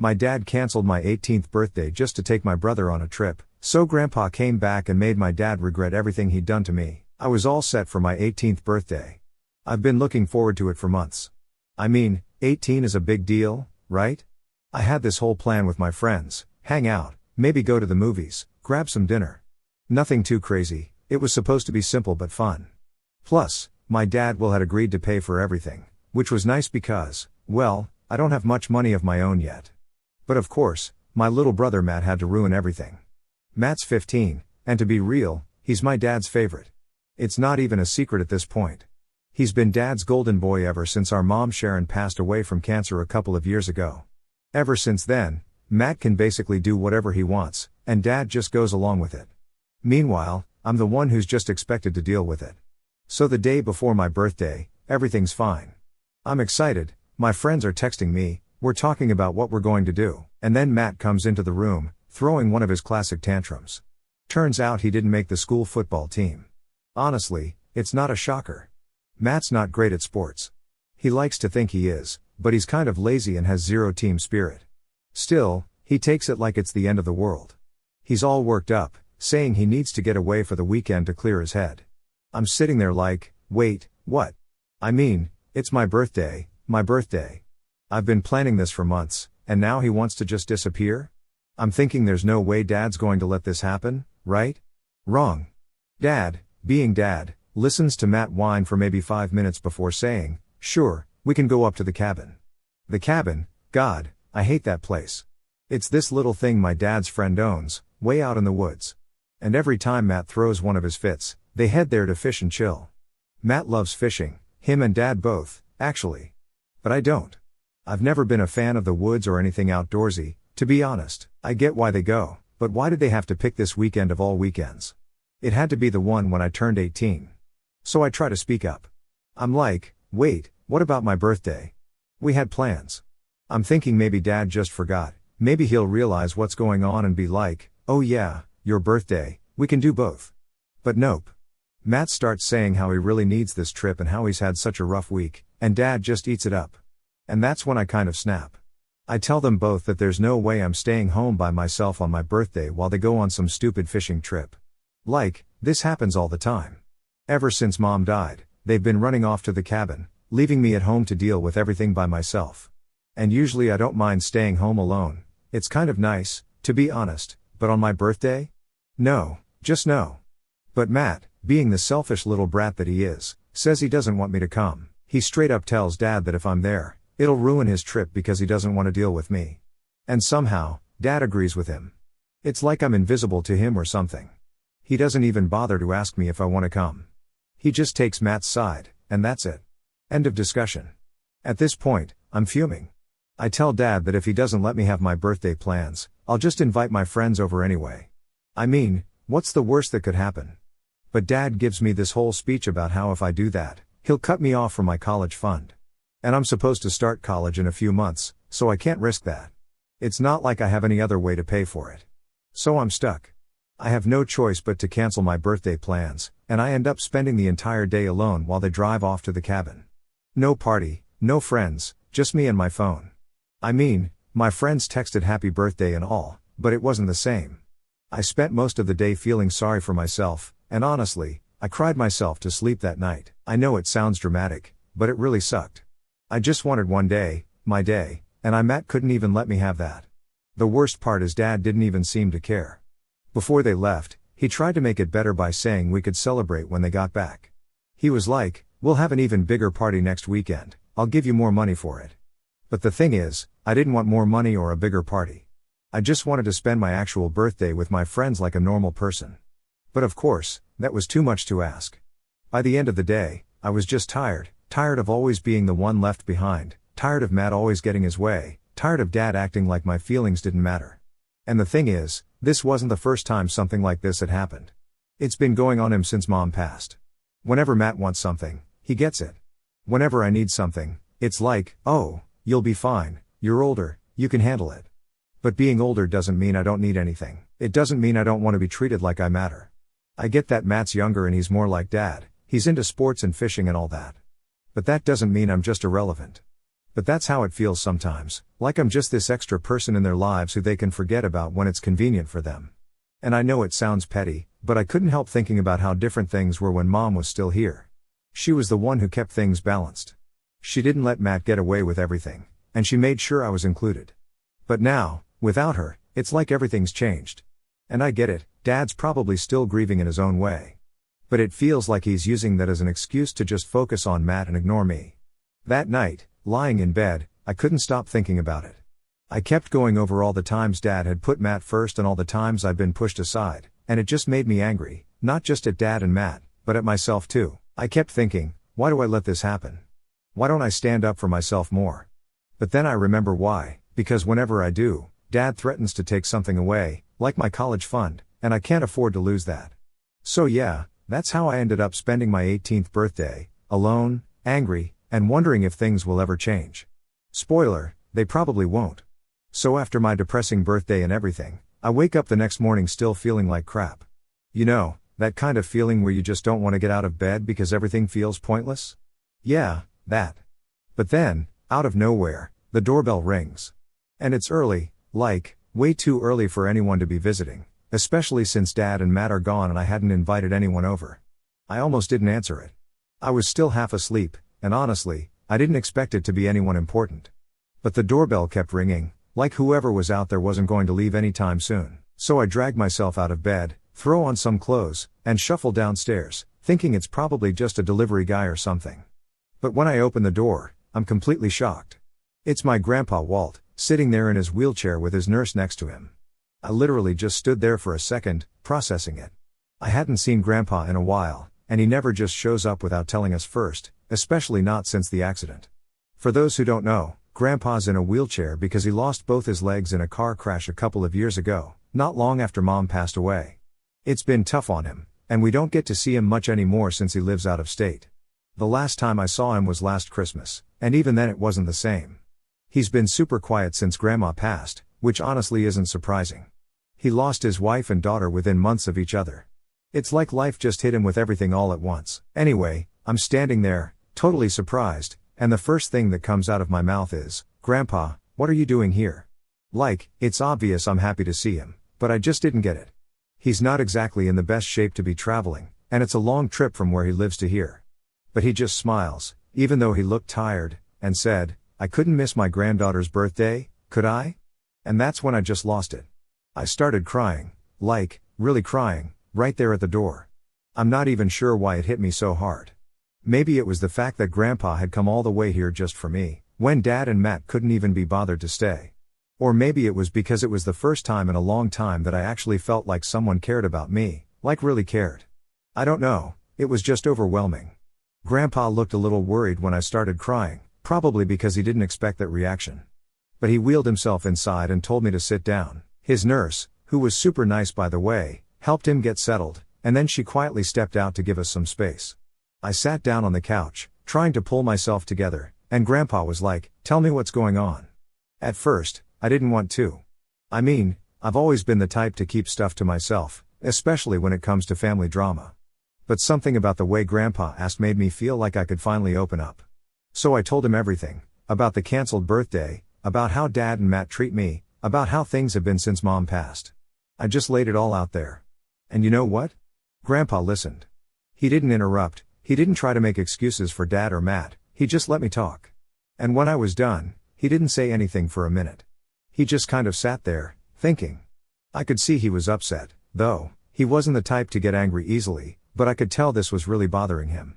My dad canceled my 18th birthday just to take my brother on a trip, so Grandpa came back and made my dad regret everything he'd done to me. I was all set for my 18th birthday. I've been looking forward to it for months. I mean, 18 is a big deal, right? I had this whole plan with my friends, hang out, maybe go to the movies, grab some dinner. Nothing too crazy, it was supposed to be simple but fun. Plus, my dad had agreed to pay for everything, which was nice because, well, I don't have much money of my own yet. But of course, my little brother Matt had to ruin everything. Matt's 15, and to be real, he's my dad's favorite. It's not even a secret at this point. He's been Dad's golden boy ever since our mom Sharon passed away from cancer a couple of years ago. Ever since then, Matt can basically do whatever he wants, and Dad just goes along with it. Meanwhile, I'm the one who's just expected to deal with it. So the day before my birthday, everything's fine. I'm excited, my friends are texting me, we're talking about what we're going to do, and then Matt comes into the room, throwing one of his classic tantrums. Turns out he didn't make the school football team. Honestly, it's not a shocker. Matt's not great at sports. He likes to think he is, but he's kind of lazy and has zero team spirit. Still, he takes it like it's the end of the world. He's all worked up, saying he needs to get away for the weekend to clear his head. I'm sitting there like, wait, what? I mean, it's my birthday, my birthday. I've been planning this for months, and now he wants to just disappear? I'm thinking there's no way Dad's going to let this happen, right? Wrong. Dad, being Dad, listens to Matt whine for maybe 5 minutes before saying, sure, we can go up to the cabin. The cabin, God, I hate that place. It's this little thing my dad's friend owns, way out in the woods. And every time Matt throws one of his fits, they head there to fish and chill. Matt loves fishing, him and Dad both, actually. But I don't. I've never been a fan of the woods or anything outdoorsy, to be honest. I get why they go, but why did they have to pick this weekend of all weekends? It had to be the one when I turned 18. So I try to speak up. I'm like, wait, what about my birthday? We had plans. I'm thinking maybe Dad just forgot, maybe he'll realize what's going on and be like, oh yeah, your birthday, we can do both. But nope. Matt starts saying how he really needs this trip and how he's had such a rough week, and Dad just eats it up. And that's when I kind of snap. I tell them both that there's no way I'm staying home by myself on my birthday while they go on some stupid fishing trip. Like, this happens all the time. Ever since Mom died, they've been running off to the cabin, leaving me at home to deal with everything by myself. And usually I don't mind staying home alone, it's kind of nice, to be honest, but on my birthday? No, just no. But Matt, being the selfish little brat that he is, says he doesn't want me to come. He straight up tells Dad that if I'm there, it'll ruin his trip because he doesn't want to deal with me. And somehow, Dad agrees with him. It's like I'm invisible to him or something. He doesn't even bother to ask me if I want to come. He just takes Matt's side, and that's it. End of discussion. At this point, I'm fuming. I tell Dad that if he doesn't let me have my birthday plans, I'll just invite my friends over anyway. I mean, what's the worst that could happen? But Dad gives me this whole speech about how if I do that, he'll cut me off from my college fund. And I'm supposed to start college in a few months, so I can't risk that. It's not like I have any other way to pay for it. So I'm stuck. I have no choice but to cancel my birthday plans, and I end up spending the entire day alone while they drive off to the cabin. No party, no friends, just me and my phone. I mean, my friends texted happy birthday and all, but it wasn't the same. I spent most of the day feeling sorry for myself, and honestly, I cried myself to sleep that night. I know it sounds dramatic, but it really sucked. I just wanted one day, my day, and Matt couldn't even let me have that. The worst part is Dad didn't even seem to care. Before they left, he tried to make it better by saying we could celebrate when they got back. He was like, we'll have an even bigger party next weekend, I'll give you more money for it. But the thing is, I didn't want more money or a bigger party. I just wanted to spend my actual birthday with my friends like a normal person. But of course, that was too much to ask. By the end of the day, I was just tired of always being the one left behind, tired of Matt always getting his way, tired of Dad acting like my feelings didn't matter. And the thing is, this wasn't the first time something like this had happened. It's been going on him since Mom passed. Whenever Matt wants something, he gets it. Whenever I need something, it's like, oh, you'll be fine, you're older, you can handle it. But being older doesn't mean I don't need anything. It doesn't mean I don't want to be treated like I matter. I get that Matt's younger and he's more like Dad, he's into sports and fishing and all that. But that doesn't mean I'm just irrelevant. But that's how it feels sometimes, like I'm just this extra person in their lives who they can forget about when it's convenient for them. And I know it sounds petty, but I couldn't help thinking about how different things were when Mom was still here. She was the one who kept things balanced. She didn't let Matt get away with everything, and she made sure I was included. But now, without her, it's like everything's changed. And I get it, Dad's probably still grieving in his own way. But it feels like he's using that as an excuse to just focus on Matt and ignore me. That night, lying in bed, I couldn't stop thinking about it. I kept going over all the times Dad had put Matt first and all the times I'd been pushed aside, and it just made me angry, not just at Dad and Matt, but at myself too. I kept thinking, why do I let this happen? Why don't I stand up for myself more? But then I remember why, because whenever I do, Dad threatens to take something away, like my college fund, and I can't afford to lose that. So yeah, that's how I ended up spending my 18th birthday, alone, angry, and wondering if things will ever change. Spoiler, they probably won't. So after my depressing birthday and everything, I wake up the next morning still feeling like crap. You know, that kind of feeling where you just don't want to get out of bed because everything feels pointless? Yeah, that. But then, out of nowhere, the doorbell rings. And it's early, like, way too early for anyone to be visiting, especially since Dad and Matt are gone and I hadn't invited anyone over. I almost didn't answer it. I was still half asleep, and honestly, I didn't expect it to be anyone important. But the doorbell kept ringing, like whoever was out there wasn't going to leave anytime soon. So I dragged myself out of bed, throw on some clothes, and shuffle downstairs, thinking it's probably just a delivery guy or something. But when I open the door, I'm completely shocked. It's my grandpa Walt, sitting there in his wheelchair with his nurse next to him. I literally just stood there for a second, processing it. I hadn't seen Grandpa in a while, and he never just shows up without telling us first, especially not since the accident. For those who don't know, Grandpa's in a wheelchair because he lost both his legs in a car crash a couple of years ago, not long after Mom passed away. It's been tough on him, and we don't get to see him much anymore since he lives out of state. The last time I saw him was last Christmas, and even then it wasn't the same. He's been super quiet since Grandma passed, which honestly isn't surprising. He lost his wife and daughter within months of each other. It's like life just hit him with everything all at once. Anyway, I'm standing there, totally surprised, and the first thing that comes out of my mouth is, "Grandpa, what are you doing here?" Like, it's obvious I'm happy to see him, but I just didn't get it. He's not exactly in the best shape to be traveling, and it's a long trip from where he lives to here. But he just smiles, even though he looked tired, and said, "I couldn't miss my granddaughter's birthday, could I?" And that's when I just lost it. I started crying, like, really crying, right there at the door. I'm not even sure why it hit me so hard. Maybe it was the fact that Grandpa had come all the way here just for me, when Dad and Matt couldn't even be bothered to stay. Or maybe it was because it was the first time in a long time that I actually felt like someone cared about me, like really cared. I don't know, it was just overwhelming. Grandpa looked a little worried when I started crying, probably because he didn't expect that reaction. But he wheeled himself inside and told me to sit down. His nurse, who was super nice by the way, helped him get settled, and then she quietly stepped out to give us some space. I sat down on the couch, trying to pull myself together, and Grandpa was like, "Tell me what's going on." At first, I didn't want to. I mean, I've always been the type to keep stuff to myself, especially when it comes to family drama. But something about the way Grandpa asked made me feel like I could finally open up. So I told him everything, about the canceled birthday, about how Dad and Matt treat me, about how things have been since Mom passed. I just laid it all out there. And you know what? Grandpa listened. He didn't interrupt, he didn't try to make excuses for Dad or Matt, he just let me talk. And when I was done, he didn't say anything for a minute. He just kind of sat there, thinking. I could see he was upset, though. He wasn't the type to get angry easily, but I could tell this was really bothering him.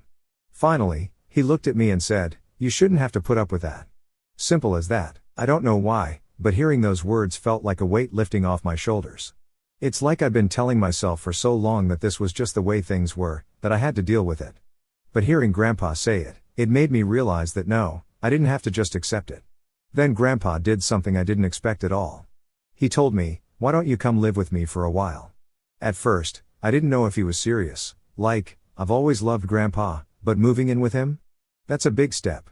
Finally, he looked at me and said, "You shouldn't have to put up with that." Simple as that. I don't know why, but hearing those words felt like a weight lifting off my shoulders. It's like I'd been telling myself for so long that this was just the way things were, that I had to deal with it. But hearing Grandpa say it, it made me realize that no, I didn't have to just accept it. Then Grandpa did something I didn't expect at all. He told me, "Why don't you come live with me for a while?" At first, I didn't know if he was serious, like, I've always loved Grandpa, but moving in with him? That's a big step.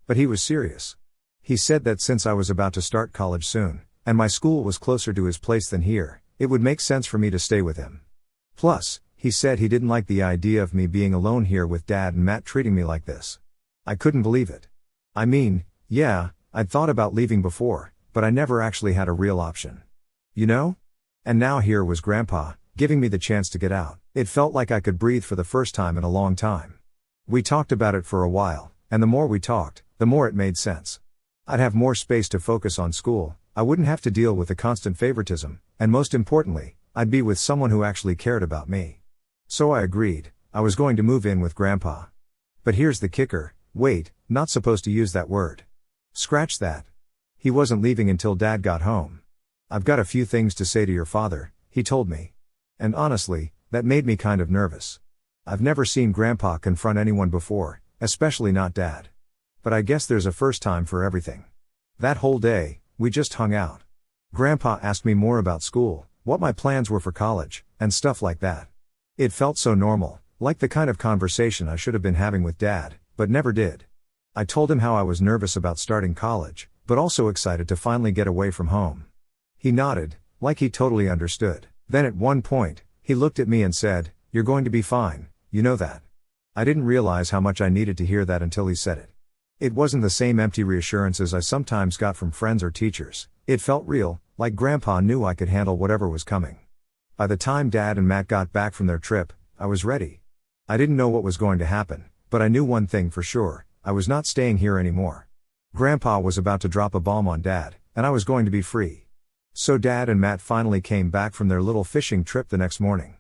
But he was serious. He said that since I was about to start college soon, and my school was closer to his place than here, it would make sense for me to stay with him. Plus, he said he didn't like the idea of me being alone here with Dad and Matt treating me like this. I couldn't believe it. I mean, yeah, I'd thought about leaving before, but I never actually had a real option. You know? And now here was Grandpa, giving me the chance to get out. It felt like I could breathe for the first time in a long time. We talked about it for a while, and the more we talked, the more it made sense. I'd have more space to focus on school, I wouldn't have to deal with the constant favoritism, and most importantly, I'd be with someone who actually cared about me. So I agreed. I was going to move in with Grandpa. But here's the kicker, wait, not supposed to use that word. Scratch that. He wasn't leaving until Dad got home. I've got a few things to say to your father, he told me. And honestly, that made me kind of nervous. I've never seen Grandpa confront anyone before, especially not Dad. But I guess there's a first time for everything. That whole day, we just hung out. Grandpa asked me more about school, what my plans were for college, and stuff like that. It felt so normal, like the kind of conversation I should have been having with Dad, but never did. I told him how I was nervous about starting college, but also excited to finally get away from home. He nodded, like he totally understood. Then at one point, he looked at me and said, "You're going to be fine, you know that." I didn't realize how much I needed to hear that until he said it. It wasn't the same empty reassurances I sometimes got from friends or teachers. It felt real, like Grandpa knew I could handle whatever was coming. By the time Dad and Matt got back from their trip, I was ready. I didn't know what was going to happen, but I knew one thing for sure, I was not staying here anymore. Grandpa was about to drop a bomb on Dad, and I was going to be free. So Dad and Matt finally came back from their little fishing trip the next morning.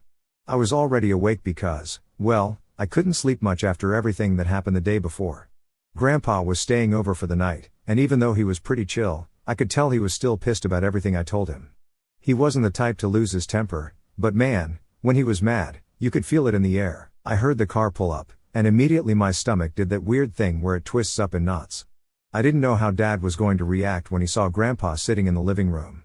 I was already awake because, well, I couldn't sleep much after everything that happened the day before. Grandpa was staying over for the night, and even though he was pretty chill, I could tell he was still pissed about everything I told him. He wasn't the type to lose his temper, but man, when he was mad, you could feel it in the air. I heard the car pull up, and immediately my stomach did that weird thing where it twists up in knots. I didn't know how Dad was going to react when he saw Grandpa sitting in the living room.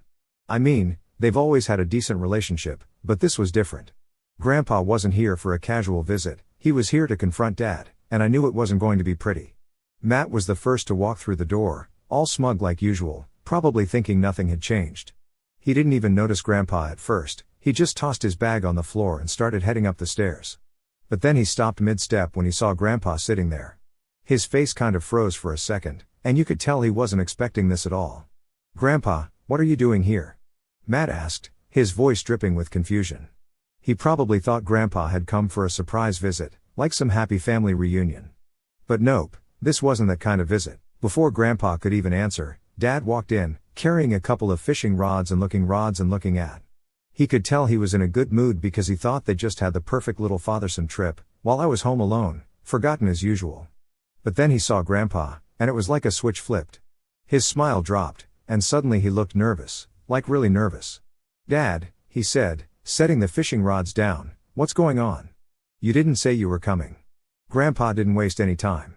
I mean, they've always had a decent relationship, but this was different. Grandpa wasn't here for a casual visit, he was here to confront Dad, and I knew it wasn't going to be pretty. Matt was the first to walk through the door, all smug like usual, probably thinking nothing had changed. He didn't even notice Grandpa at first, he just tossed his bag on the floor and started heading up the stairs. But then he stopped mid-step when he saw Grandpa sitting there. His face kind of froze for a second, and you could tell he wasn't expecting this at all. "Grandpa, what are you doing here?" Matt asked, his voice dripping with confusion. He probably thought Grandpa had come for a surprise visit, like some happy family reunion. But nope, this wasn't that kind of visit. Before Grandpa could even answer, Dad walked in, carrying a couple of fishing rods and looking at. He could tell he was in a good mood because he thought they just had the perfect little fathersome trip, while I was home alone, forgotten as usual. But then he saw Grandpa, and it was like a switch flipped. His smile dropped, and suddenly he looked nervous, like really nervous. "Dad," he said, setting the fishing rods down, "what's going on? You didn't say you were coming." Grandpa didn't waste any time.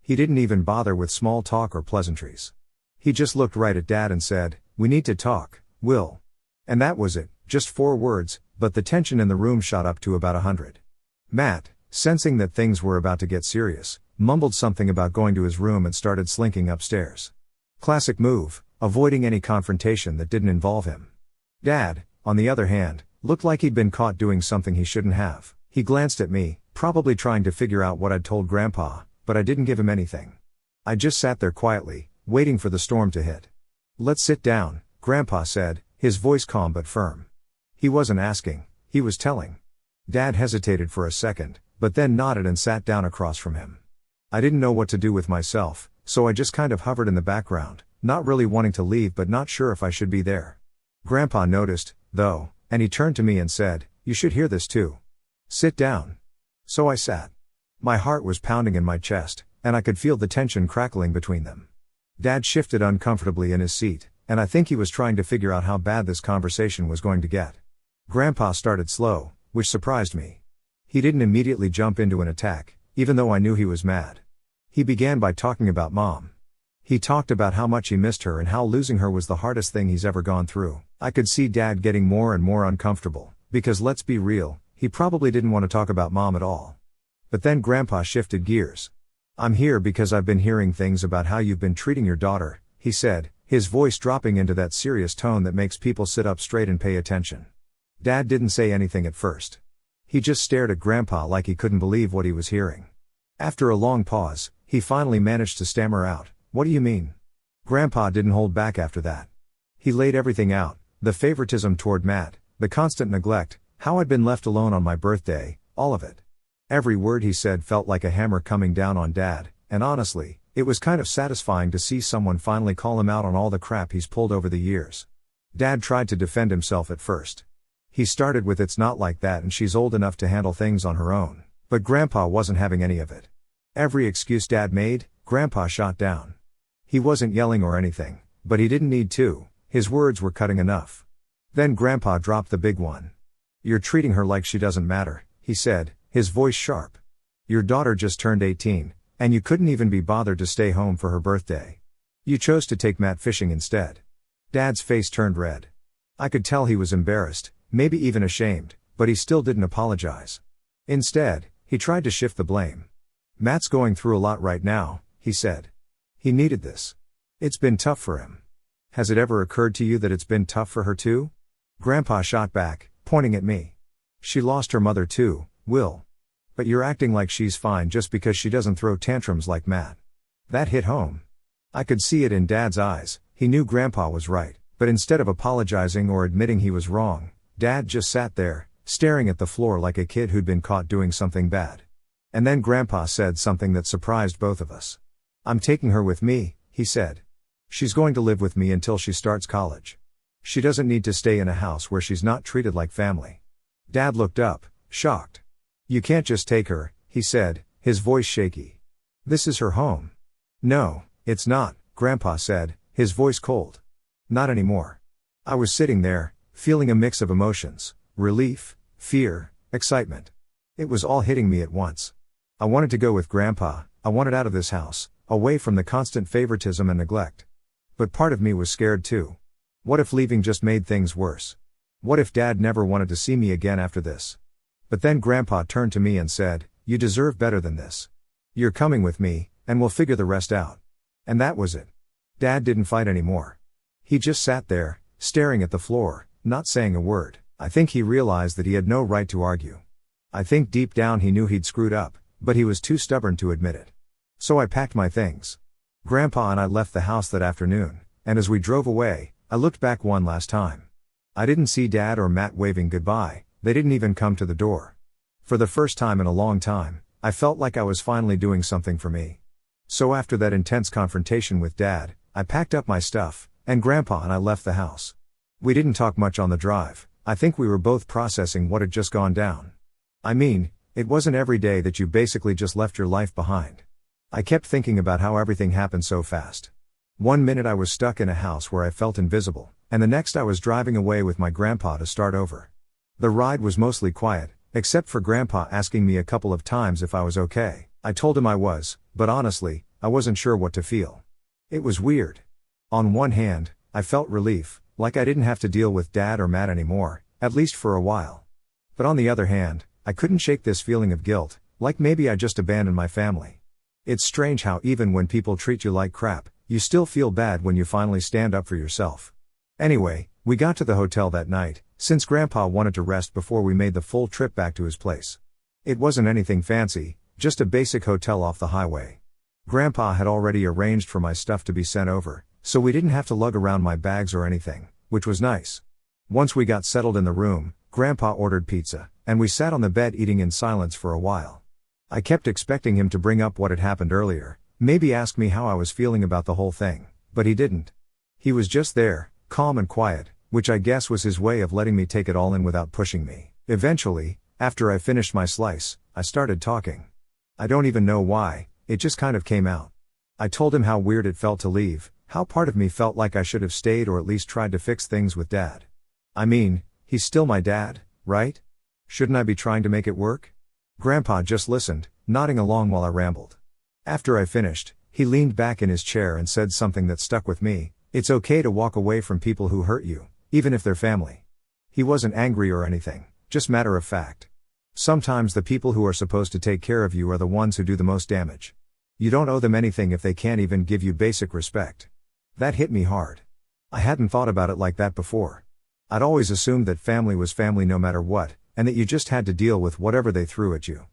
He didn't even bother with small talk or pleasantries. He just looked right at Dad and said, "We need to talk, Will." And that was it, just 4 words, but the tension in the room shot up to about 100. Matt, sensing that things were about to get serious, mumbled something about going to his room and started slinking upstairs. Classic move, avoiding any confrontation that didn't involve him. Dad, on the other hand, looked like he'd been caught doing something he shouldn't have. He glanced at me, probably trying to figure out what I'd told Grandpa, but I didn't give him anything. I just sat there quietly, waiting for the storm to hit. "Let's sit down," Grandpa said, his voice calm but firm. He wasn't asking, he was telling. Dad hesitated for a second, but then nodded and sat down across from him. I didn't know what to do with myself, so I just kind of hovered in the background, not really wanting to leave but not sure if I should be there. Grandpa noticed, though, and he turned to me and said, "You should hear this too. Sit down." So I sat. My heart was pounding in my chest, and I could feel the tension crackling between them. Dad shifted uncomfortably in his seat, and I think he was trying to figure out how bad this conversation was going to get. Grandpa started slow, which surprised me. He didn't immediately jump into an attack, even though I knew he was mad. He began by talking about Mom. He talked about how much he missed her and how losing her was the hardest thing he's ever gone through. I could see Dad getting more and more uncomfortable, because let's be real, he probably didn't want to talk about Mom at all. But then Grandpa shifted gears. "I'm here because I've been hearing things about how you've been treating your daughter," he said, his voice dropping into that serious tone that makes people sit up straight and pay attention. Dad didn't say anything at first. He just stared at Grandpa like he couldn't believe what he was hearing. After a long pause, he finally managed to stammer out, "What do you mean?" Grandpa didn't hold back after that. He laid everything out, the favoritism toward Matt, the constant neglect, how I'd been left alone on my birthday, all of it. Every word he said felt like a hammer coming down on Dad, and honestly, it was kind of satisfying to see someone finally call him out on all the crap he's pulled over the years. Dad tried to defend himself at first. He started with "it's not like that and she's old enough to handle things on her own," but Grandpa wasn't having any of it. Every excuse Dad made, Grandpa shot down. He wasn't yelling or anything, but he didn't need to, his words were cutting enough. Then Grandpa dropped the big one. "You're treating her like she doesn't matter," he said, his voice sharp. "Your daughter just turned 18, and you couldn't even be bothered to stay home for her birthday. You chose to take Matt fishing instead." Dad's face turned red. I could tell he was embarrassed, maybe even ashamed, but he still didn't apologize. Instead, he tried to shift the blame. "Matt's going through a lot right now," he said. "He needed this. It's been tough for him. Has it ever occurred to you that it's been tough for her too?" Grandpa shot back, pointing at me. "She lost her mother too, Will. But you're acting like she's fine just because she doesn't throw tantrums like Matt." That hit home. I could see it in Dad's eyes. He knew Grandpa was right, but instead of apologizing or admitting he was wrong, Dad just sat there, staring at the floor like a kid who'd been caught doing something bad. And then Grandpa said something that surprised both of us. "I'm taking her with me," he said. "She's going to live with me until she starts college. She doesn't need to stay in a house where she's not treated like family." Dad looked up, shocked. "You can't just take her," he said, his voice shaky. "This is her home." "No, it's not," Grandpa said, his voice cold. "Not anymore." I was sitting there, feeling a mix of emotions, relief, fear, excitement. It was all hitting me at once. I wanted to go with Grandpa, I wanted out of this house, away from the constant favoritism and neglect. But part of me was scared too. What if leaving just made things worse? What if Dad never wanted to see me again after this? But then Grandpa turned to me and said, "You deserve better than this. You're coming with me, and we'll figure the rest out." And that was it. Dad didn't fight anymore. He just sat there, staring at the floor, not saying a word. I think he realized that he had no right to argue. I think deep down he knew he'd screwed up, but he was too stubborn to admit it. So I packed my things. Grandpa and I left the house that afternoon, and as we drove away, I looked back one last time. I didn't see Dad or Matt waving goodbye, they didn't even come to the door. For the first time in a long time, I felt like I was finally doing something for me. So after that intense confrontation with Dad, I packed up my stuff, and Grandpa and I left the house. We didn't talk much on the drive. I think we were both processing what had just gone down. I mean, it wasn't every day that you basically just left your life behind. I kept thinking about how everything happened so fast. One minute I was stuck in a house where I felt invisible, and the next I was driving away with my grandpa to start over. The ride was mostly quiet, except for Grandpa asking me a couple of times if I was okay. I told him I was, but honestly, I wasn't sure what to feel. It was weird. On one hand, I felt relief, like I didn't have to deal with Dad or Matt anymore, at least for a while. But on the other hand, I couldn't shake this feeling of guilt, like maybe I just abandoned my family. It's strange how even when people treat you like crap, you still feel bad when you finally stand up for yourself. Anyway, we got to the hotel that night, since Grandpa wanted to rest before we made the full trip back to his place. It wasn't anything fancy, just a basic hotel off the highway. Grandpa had already arranged for my stuff to be sent over, so we didn't have to lug around my bags or anything, which was nice. Once we got settled in the room, Grandpa ordered pizza, and we sat on the bed eating in silence for a while. I kept expecting him to bring up what had happened earlier, maybe ask me how I was feeling about the whole thing, but he didn't. He was just there, calm and quiet, which I guess was his way of letting me take it all in without pushing me. Eventually, after I finished my slice, I started talking. I don't even know why, it just kind of came out. I told him how weird it felt to leave, how part of me felt like I should have stayed or at least tried to fix things with Dad. I mean, he's still my dad, right? Shouldn't I be trying to make it work? Grandpa just listened, nodding along while I rambled. After I finished, he leaned back in his chair and said something that stuck with me. "It's okay to walk away from people who hurt you, even if they're family." He wasn't angry or anything, just matter of fact. Sometimes the people who are supposed to take care of you are the ones who do the most damage. You don't owe them anything if they can't even give you basic respect. That hit me hard. I hadn't thought about it like that before. I'd always assumed that family was family no matter what, and that you just had to deal with whatever they threw at you.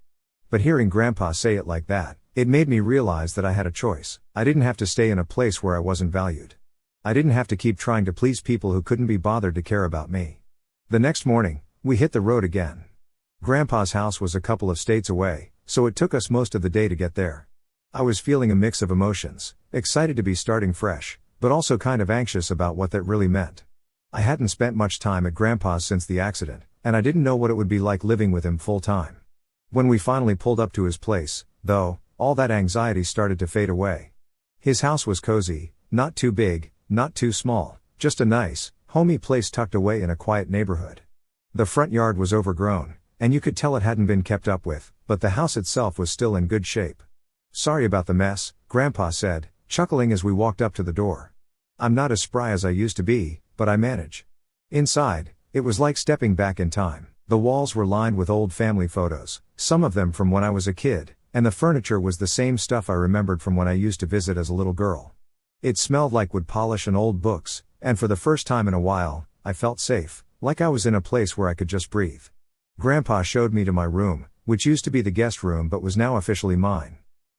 But hearing Grandpa say it like that, It made me realize that I had a choice. I didn't have to stay in a place where I wasn't valued. I didn't have to keep trying to please people who couldn't be bothered to care about me. The next morning, we hit the road again. Grandpa's house was a couple of states away, so it took us most of the day to get there. I was feeling a mix of emotions, excited to be starting fresh, but also kind of anxious about what that really meant. I hadn't spent much time at Grandpa's since the accident, and I didn't know what it would be like living with him full time. When we finally pulled up to his place, though, all that anxiety started to fade away. His house was cozy, not too big, not too small, just a nice, homey place tucked away in a quiet neighborhood. The front yard was overgrown, and you could tell it hadn't been kept up with, but the house itself was still in good shape. "Sorry about the mess," Grandpa said, chuckling as we walked up to the door. "I'm not as spry as I used to be, but I manage." Inside, it was like stepping back in time. The walls were lined with old family photos, some of them from when I was a kid, and the furniture was the same stuff I remembered from when I used to visit as a little girl. It smelled like wood polish and old books, and for the first time in a while, I felt safe, like I was in a place where I could just breathe. Grandpa showed me to my room, which used to be the guest room but was now officially mine.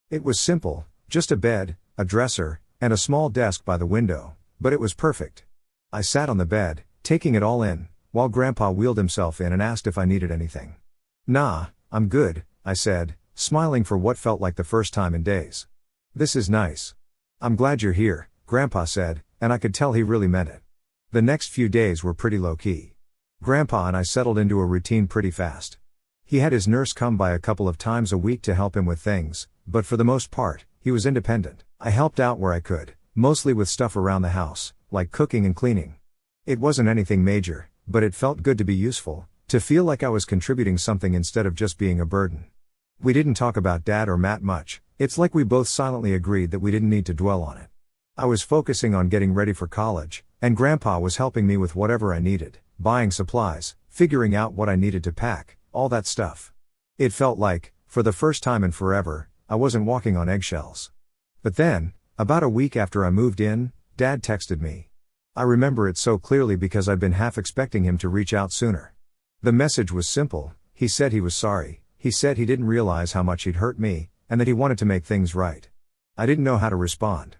It was simple, just a bed, a dresser, and a small desk by the window, but it was perfect. I sat on the bed, taking it all in, while Grandpa wheeled himself in and asked if I needed anything. "Nah, I'm good," I said, smiling for what felt like the first time in days. "This is nice." "I'm glad you're here," Grandpa said, and I could tell he really meant it. The next few days were pretty low-key. Grandpa and I settled into a routine pretty fast. He had his nurse come by a couple of times a week to help him with things, but for the most part, he was independent. I helped out where I could, mostly with stuff around the house, like cooking and cleaning. It wasn't anything major, but it felt good to be useful, to feel like I was contributing something instead of just being a burden. We didn't talk about Dad or Matt much. It's like we both silently agreed that we didn't need to dwell on it. I was focusing on getting ready for college, and Grandpa was helping me with whatever I needed, buying supplies, figuring out what I needed to pack, all that stuff. It felt like, for the first time in forever, I wasn't walking on eggshells. But then, about a week after I moved in, Dad texted me. I remember it so clearly because I'd been half expecting him to reach out sooner. The message was simple. He said he was sorry. He said he didn't realize how much he'd hurt me, and that he wanted to make things right. I didn't know how to respond.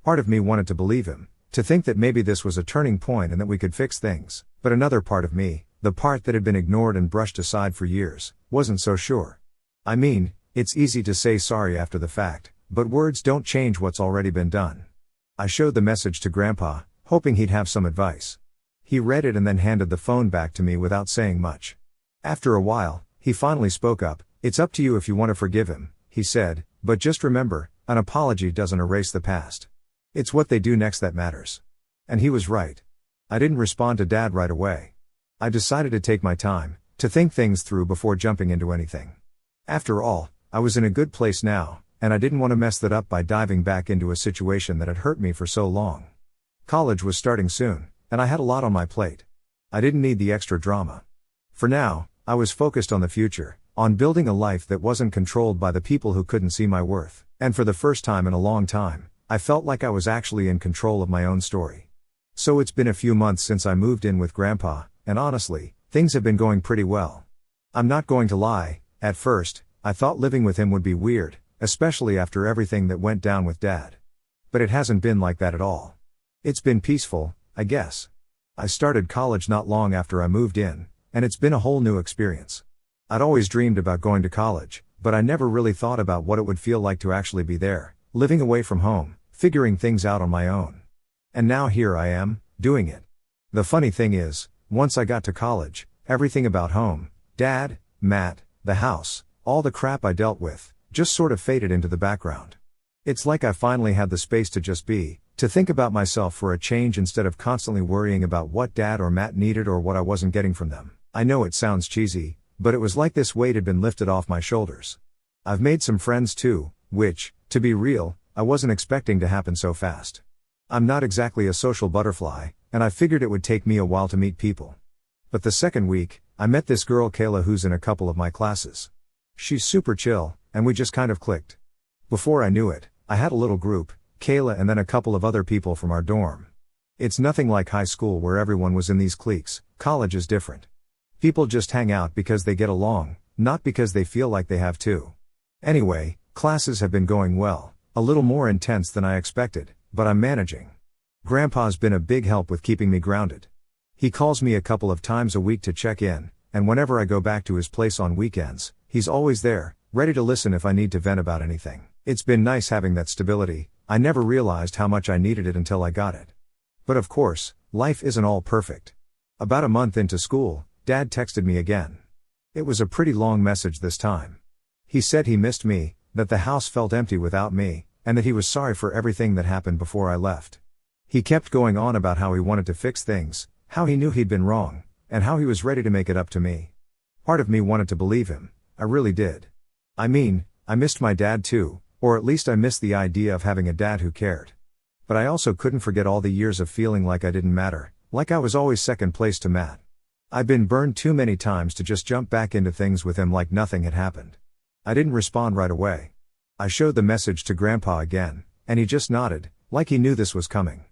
Part of me wanted to believe him, to think that maybe this was a turning point and that we could fix things, but another part of me, the part that had been ignored and brushed aside for years, wasn't so sure. I mean, it's easy to say sorry after the fact, but words don't change what's already been done. I showed the message to Grandpa, hoping he'd have some advice. He read it and then handed the phone back to me without saying much. After a while, he finally spoke up. "It's up to you if you want to forgive him," he said, "but just remember, an apology doesn't erase the past. It's what they do next that matters." And he was right. I didn't respond to Dad right away. I decided to take my time, to think things through before jumping into anything. After all, I was in a good place now, and I didn't want to mess that up by diving back into a situation that had hurt me for so long. College was starting soon, and I had a lot on my plate. I didn't need the extra drama. For now, I was focused on the future, on building a life that wasn't controlled by the people who couldn't see my worth, and for the first time in a long time, I felt like I was actually in control of my own story. So it's been a few months since I moved in with Grandpa, and honestly, things have been going pretty well. I'm not going to lie, at first, I thought living with him would be weird, especially after everything that went down with Dad. But it hasn't been like that at all. It's been peaceful, I guess. I started college not long after I moved in, and it's been a whole new experience. I'd always dreamed about going to college, but I never really thought about what it would feel like to actually be there, living away from home, figuring things out on my own. And now here I am, doing it. The funny thing is, once I got to college, everything about home, Dad, Matt, the house, all the crap I dealt with, just sort of faded into the background. It's like I finally had the space to just be, to think about myself for a change instead of constantly worrying about what Dad or Matt needed or what I wasn't getting from them. I know it sounds cheesy, but it was like this weight had been lifted off my shoulders. I've made some friends too, which, to be real, I wasn't expecting to happen so fast. I'm not exactly a social butterfly, and I figured it would take me a while to meet people. But the second week, I met this girl Kayla who's in a couple of my classes. She's super chill, and we just kind of clicked. Before I knew it, I had a little group, Kayla and then a couple of other people from our dorm. It's nothing like high school where everyone was in these cliques. College is different. People just hang out because they get along, not because they feel like they have to. Anyway, Classes have been going well, a little more intense than I expected, but I'm managing. Grandpa's been a big help with keeping me grounded. He calls me a couple of times a week to check in, and whenever I go back to his place on weekends, he's always there, ready to listen if I need to vent about anything. It's been nice having that stability. I never realized how much I needed it until I got it. But of course, life isn't all perfect. About a month into school, Dad texted me again. It was a pretty long message this time. He said he missed me, that the house felt empty without me, and that he was sorry for everything that happened before I left. He kept going on about how he wanted to fix things, how he knew he'd been wrong, and how he was ready to make it up to me. Part of me wanted to believe him, I really did. I mean, I missed my dad too, or at least I missed the idea of having a dad who cared. But I also couldn't forget all the years of feeling like I didn't matter, like I was always second place to Matt. I'd been burned too many times to just jump back into things with him like nothing had happened. I didn't respond right away. I showed the message to Grandpa again, and he just nodded, like he knew this was coming.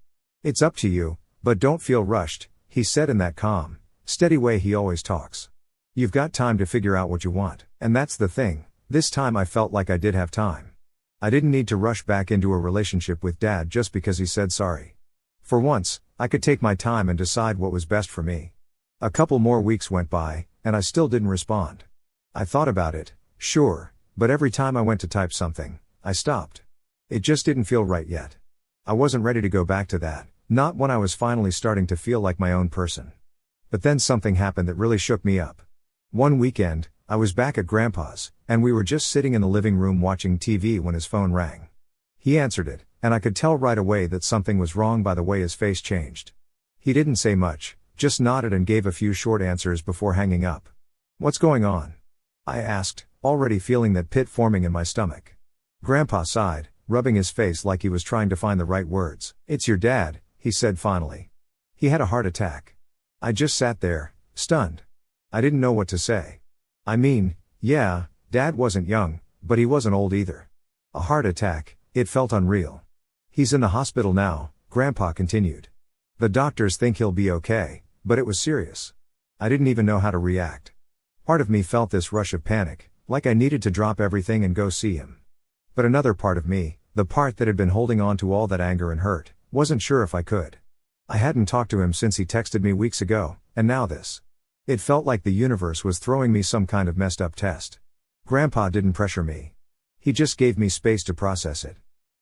"It's up to you, but don't feel rushed," he said in that calm, steady way he always talks. "You've got time to figure out what you want." And that's the thing, this time I felt like I did have time. I didn't need to rush back into a relationship with Dad just because he said sorry. For once, I could take my time and decide what was best for me. A couple more weeks went by, and I still didn't respond. I thought about it, sure, but every time I went to type something, I stopped. It just didn't feel right yet. I wasn't ready to go back to that, not when I was finally starting to feel like my own person. But then something happened that really shook me up. One weekend, I was back at Grandpa's, and we were just sitting in the living room watching TV when his phone rang. He answered it, and I could tell right away that something was wrong by the way his face changed. He didn't say much, just nodded and gave a few short answers before hanging up. "What's going on?" I asked, already feeling that pit forming in my stomach. Grandpa sighed, rubbing his face like he was trying to find the right words. "It's your dad," he said finally. "He had a heart attack." I just sat there, stunned. I didn't know what to say. I mean, yeah, Dad wasn't young, but he wasn't old either. A heart attack, it felt unreal. "He's in the hospital now," Grandpa continued. "The doctors think he'll be okay, but it was serious." I didn't even know how to react. Part of me felt this rush of panic, like I needed to drop everything and go see him. But another part of me, the part that had been holding on to all that anger and hurt, wasn't sure if I could. I hadn't talked to him since he texted me weeks ago, and now this. It felt like the universe was throwing me some kind of messed up test. Grandpa didn't pressure me. He just gave me space to process it.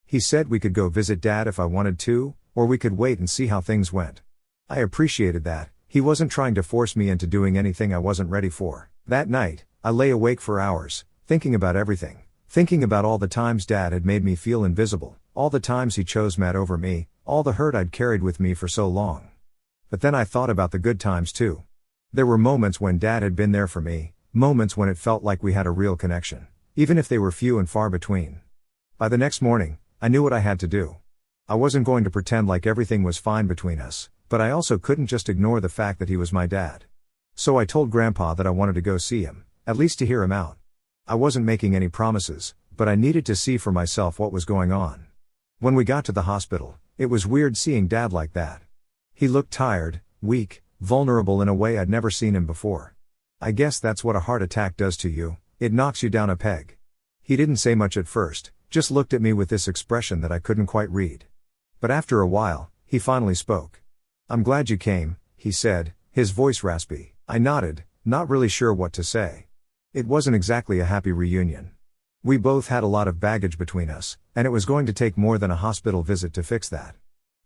He said we could go visit Dad if I wanted to, or we could wait and see how things went. I appreciated that. He wasn't trying to force me into doing anything I wasn't ready for. That night, I lay awake for hours, thinking about everything. Thinking about all the times Dad had made me feel invisible, all the times he chose Matt over me, all the hurt I'd carried with me for so long. But then I thought about the good times too. There were moments when Dad had been there for me, moments when it felt like we had a real connection, even if they were few and far between. By the next morning, I knew what I had to do. I wasn't going to pretend like everything was fine between us, but I also couldn't just ignore the fact that he was my dad. So I told Grandpa that I wanted to go see him, at least to hear him out. I wasn't making any promises, but I needed to see for myself what was going on. When we got to the hospital, it was weird seeing Dad like that. He looked tired, weak, vulnerable in a way I'd never seen him before. I guess that's what a heart attack does to you, it knocks you down a peg. He didn't say much at first, just looked at me with this expression that I couldn't quite read. But after a while, he finally spoke. "I'm glad you came," he said, his voice raspy. I nodded, not really sure what to say. It wasn't exactly a happy reunion. We both had a lot of baggage between us, and it was going to take more than a hospital visit to fix that.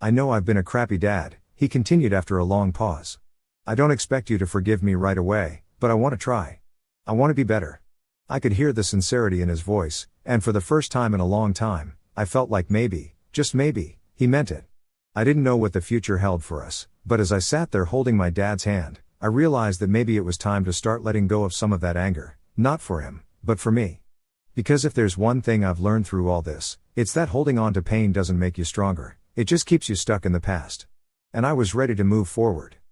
"I know I've been a crappy dad," he continued after a long pause. "I don't expect you to forgive me right away, but I want to try. I want to be better." I could hear the sincerity in his voice, and for the first time in a long time, I felt like maybe, just maybe, he meant it. I didn't know what the future held for us, but as I sat there holding my dad's hand, I realized that maybe it was time to start letting go of some of that anger, not for him, but for me. Because if there's one thing I've learned through all this, it's that holding on to pain doesn't make you stronger, it just keeps you stuck in the past. And I was ready to move forward.